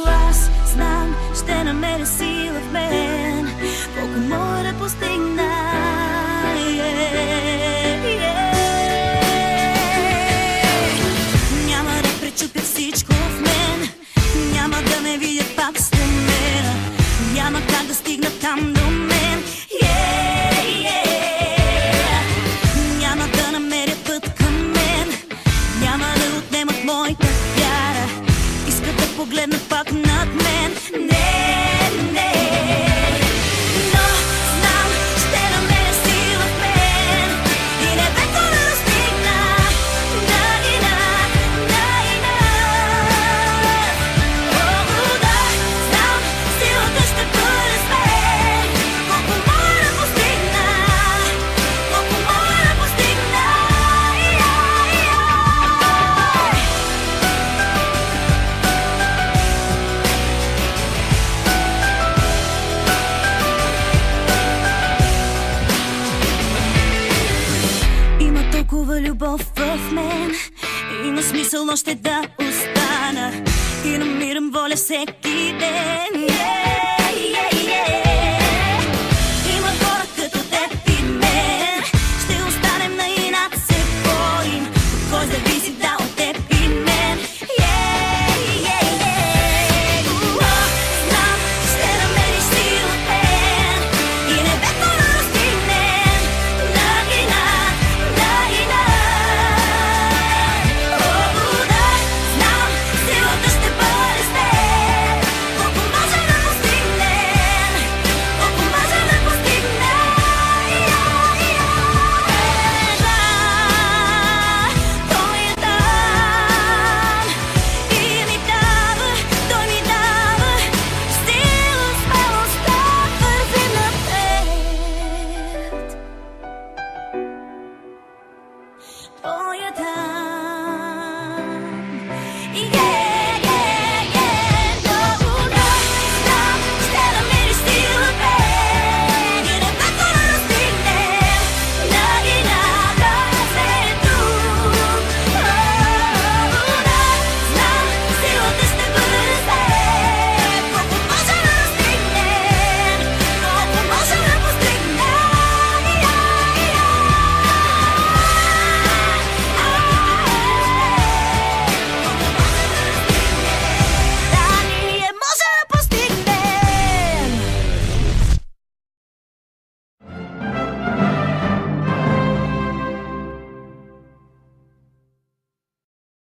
Аз знам, ще намеря сила в мен, колко мога да постигна. Няма да пречупя всичко в мен, няма да ме видят пак с мен, няма как да стигна там до мен. Няма да намеря път към мен, няма да отнемат моята вяра, искат да погледнат пак над мен. Не, не. Но знам, ще намеря сила в мен и небето да достигна да, знам, силата ще бъде с мен, колко мога да постигна, колко мога да постигна. Има толкова любов в мен, има смисъл още да остана и намирам воля всеки ден.